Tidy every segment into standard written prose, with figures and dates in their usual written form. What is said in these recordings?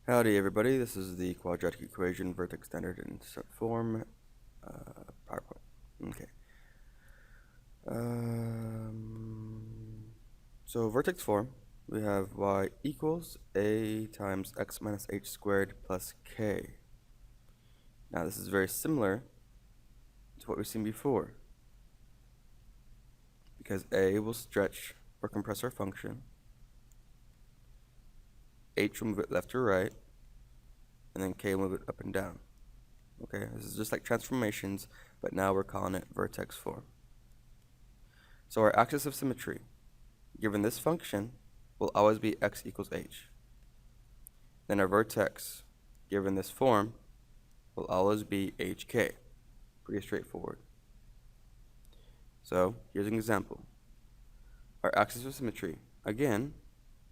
Howdy everybody, this is the quadratic equation vertex standard intercept form PowerPoint. Okay. So vertex form, we have y equals a times x minus h squared plus k. Now this is very similar to what we've seen before, because a will stretch or compress our function, h will move it left or right, and then k will move it up and down. Okay, this is just like transformations, but now we're calling it vertex form. So our axis of symmetry, given this function, will always be x equals h. Then our vertex, given this form, will always be hk. Pretty straightforward. So here's an example. Our axis of symmetry, again,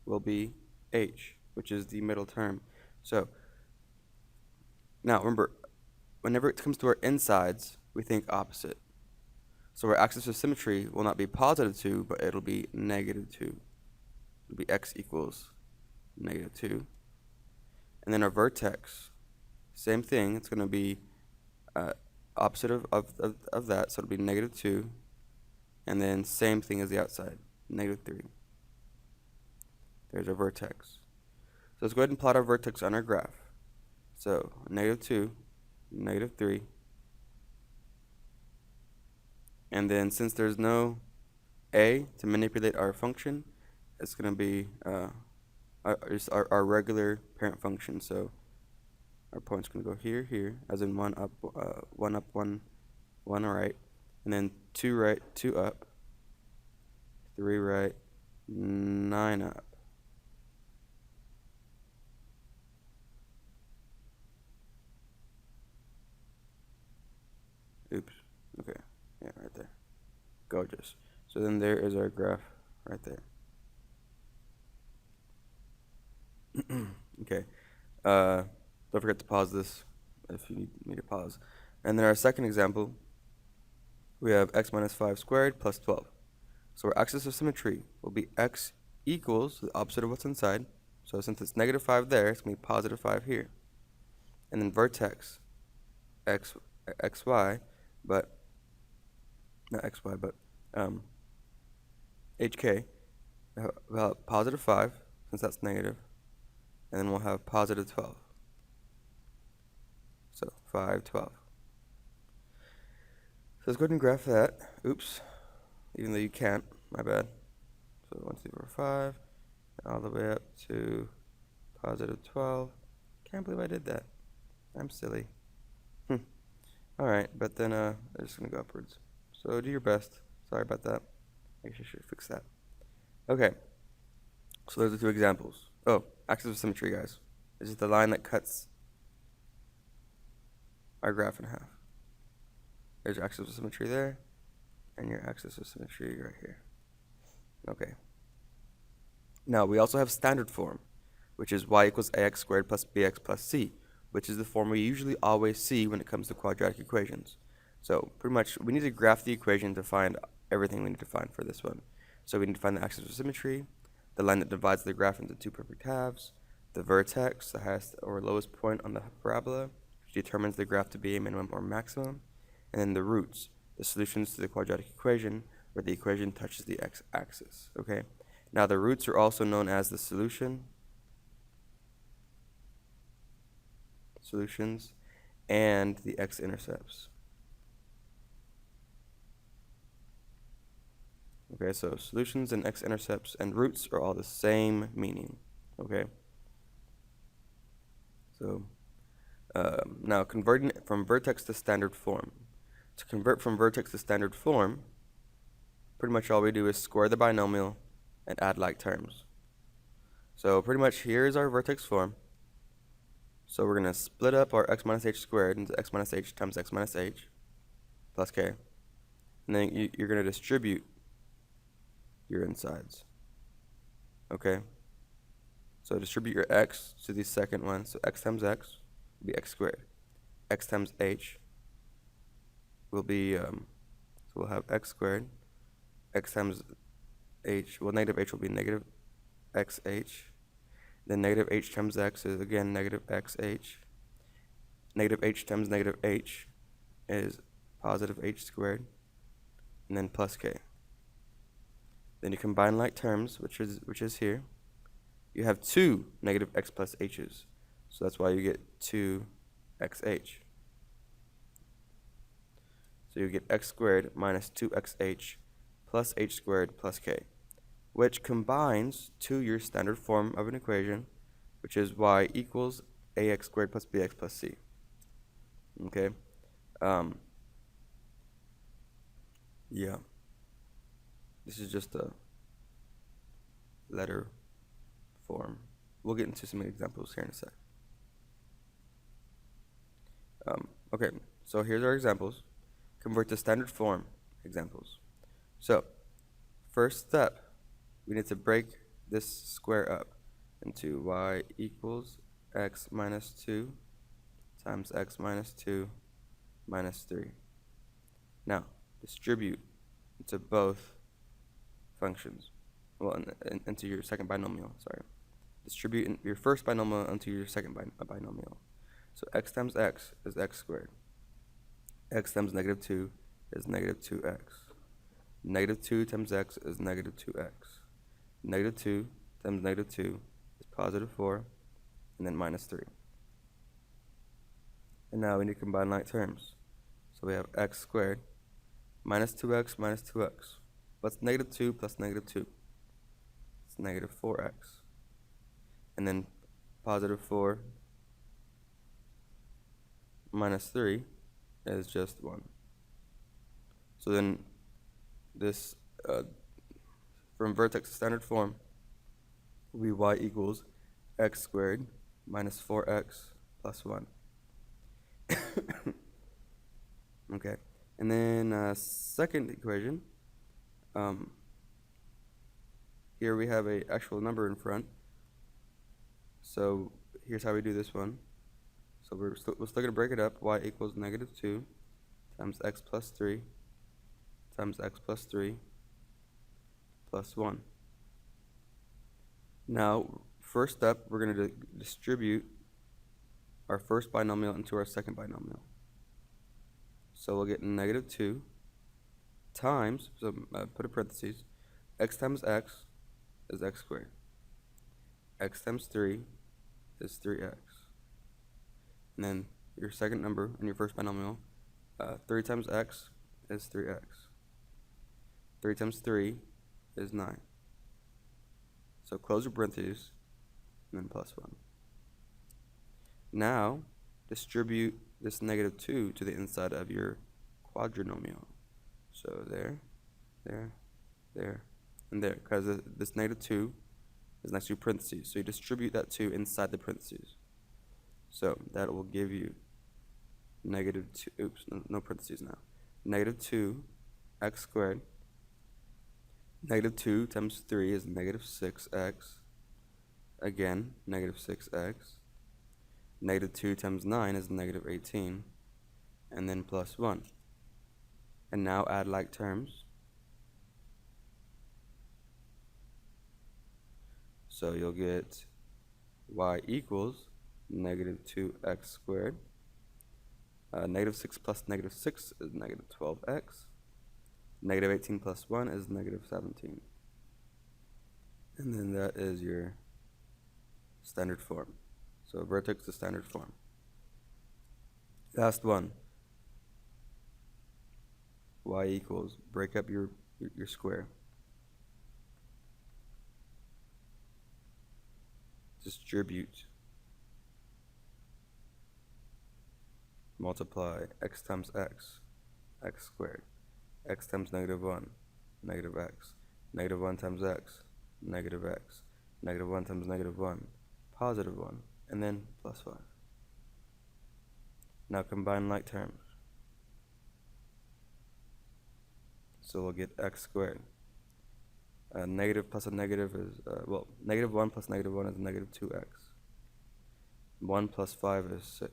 will be h, which is the middle term. So now remember, whenever it comes to our insides, we think opposite. So our axis of symmetry will not be positive 2, but it'll be negative 2. It'll be x equals negative 2. And then our vertex, same thing. It's going to be opposite of that, so it'll be negative 2. And then same thing as the outside, negative 3. There's our vertex. So let's go ahead and plot our vertex on our graph. So negative 2, negative 3. And then since there's no a to manipulate our function, it's going to be our regular parent function. So our point's going to go here, here, as in 1 up, 1 right, and then 2 right, 2 up, 3 right, 9 up. Oops, okay, yeah, right there. Gorgeous. So then there is our graph right there. Okay, don't forget to pause this if you need me to pause. And then our second example, we have x minus 5 squared plus 12. So our axis of symmetry will be x equals the opposite of what's inside. So since it's negative 5 there, it's going to be positive 5 here. And then vertex, xy, but not xy, but hk, we'll have positive 5, since that's negative, and then we'll have positive 12. So 5, 12. So let's go ahead and graph that. Oops, even though you can't, my bad. So 1, 2, 4, 5, all the way up to positive 12. Can't believe I did that. I'm silly. Alright, but then they're just going to go upwards. So do your best. Sorry about that. I guess I should fix that. Okay, so those are 2 examples. Oh, axis of symmetry, guys. This is the line that cuts our graph in half. There's your axis of symmetry there, and your axis of symmetry right here. Okay. Now, we also have standard form, which is y equals ax squared plus bx plus c, which is the form we usually always see when it comes to quadratic equations. So pretty much, we need to graph the equation to find everything we need to find for this one. So we need to find the axis of symmetry, the line that divides the graph into 2 perfect halves, the vertex, the highest or lowest point on the parabola, which determines the graph to be a minimum or maximum, and then the roots, the solutions to the quadratic equation, where the equation touches the x-axis. Okay. Now the roots are also known as the solutions, and the x-intercepts. Okay, so solutions and x-intercepts and roots are all the same meaning. Okay. So now converting from vertex to standard form. To convert from vertex to standard form, pretty much all we do is square the binomial and add like terms. So pretty much here is our vertex form. So we're going to split up our x minus h squared into x minus h times x minus h plus k. And then you're going to distribute your insides. Okay? So distribute your x to the second one. So x times x will be x squared. X times h will be, so we'll have x squared. X times h, well, negative h will be negative xh. Then negative h times x is again negative xh. Negative h times negative h is positive h squared, and then plus k. Then you combine like terms, which is here. You have two negative x plus h's, so that's why you get 2xh. So you get x squared minus 2xh plus h squared plus k, which combines to your standard form of an equation, which is y equals ax squared plus bx plus c. Okay? Yeah. This is just a letter form. We'll get into some examples here in a sec. Okay, so here's our examples. Convert to standard form examples. So, first step, we need to break this square up into y equals x minus 2 times x minus 2 minus 3. Now, distribute into both functions. Well, into your second binomial, sorry. Distribute your first binomial into your second binomial. So x times x is x squared. X times negative 2 is negative 2x. Negative 2 times x is negative 2x. Negative 2 times negative 2 is positive 4, and then minus 3. And now we need to combine like terms. So we have x squared minus 2x minus 2x. What's negative 2 plus negative 2? It's negative 4x. And then positive 4 minus 3 is just 1. So then this, from Vertex standard form, will be y equals x squared minus 4x plus 1. Okay, and then second equation, here we have a actual number in front. So here's how we do this one. So we're still going to break it up. Y equals negative 2 times x plus 3 times x plus 3 plus 1. Now, first step, we're going to distribute our first binomial into our second binomial. So we'll get negative 2 times, so put a parentheses, x times x is x squared. X times 3 is 3x. And then your second number in your first binomial, 3 times x is 3x. 3 times 3 is 9. So close your parentheses, and then plus 1. Now, distribute this negative 2 to the inside of your quadrinomial. So there, there, there, and there, because this negative 2 is next to parentheses. So you distribute that 2 inside the parentheses. So that will give you negative 2, oops, no parentheses now. Negative 2 x squared. Negative 2 times 3 is negative 6x. Again, negative 6x. Negative 2 times 9 is negative 18. And then plus 1. And now add like terms. So you'll get y equals negative 2x squared. Negative 6 plus negative 6 is negative 12x. Negative 18 plus 1 is negative 17. And then that is your standard form. So Vertex is standard form. Last one. Y equals, break up your square. Distribute. Multiply x times x, x squared. X times negative 1, negative x. Negative 1 times x, negative x. Negative 1 times negative 1, positive 1. And then plus 5. Now combine like terms. So we'll get x squared. Negative plus a negative is, negative 1 plus negative 1 is negative 2x. 1 plus 5 is 6.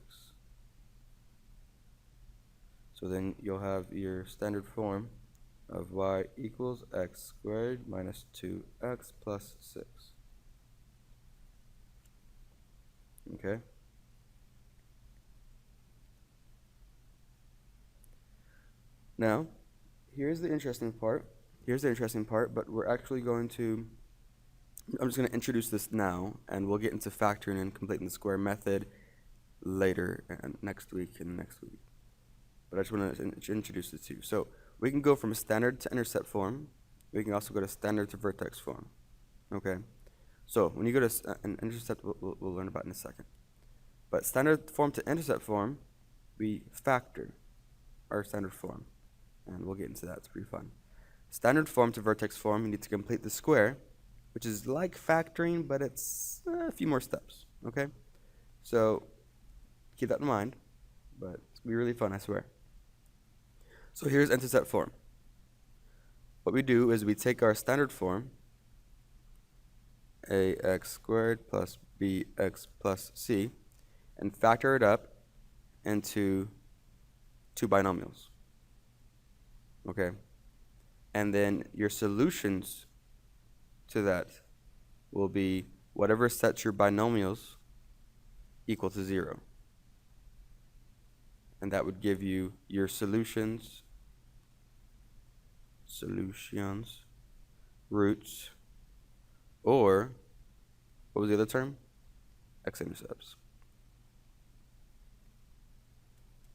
So then you'll have your standard form of y equals x squared minus 2x plus 6. Okay. Now, here's the interesting part. But we're actually going to, I'm just going to introduce this now, and we'll get into factoring and completing the square method later and next week. But I just want to introduce it to you. So we can go from standard to intercept form. We can also go to standard to vertex form. Okay. So when you go to an intercept, we'll learn about in a second. But standard form to intercept form, we factor our standard form, and we'll get into that. It's pretty fun. Standard form to vertex form, you need to complete the square, which is like factoring, but it's a few more steps. Okay. So keep that in mind, but it's gonna be really fun, I swear. So here's intercept form. What we do is we take our standard form, ax squared plus bx plus c, and factor it up into two binomials. Okay? And then your solutions to that will be whatever sets your binomials equal to 0. And that would give you your solutions, roots, or what was the other term? X-intercepts.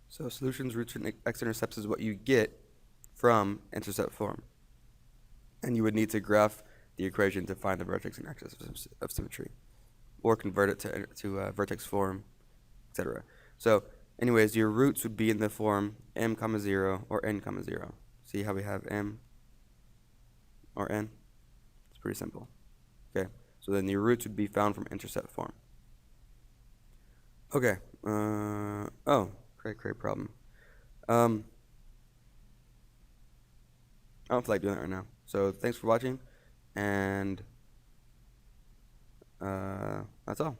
So solutions, roots, and x-intercepts is what you get from intercept form. And you would need to graph the equation to find the vertex and axis of symmetry, or convert it to vertex form, etc. So anyways, your roots would be in the form m comma 0 or n comma 0. See how we have m or n? It's pretty simple. Okay, so then your roots would be found from intercept form. Okay, oh, great problem. I don't feel like doing that right now. So thanks for watching, and that's all.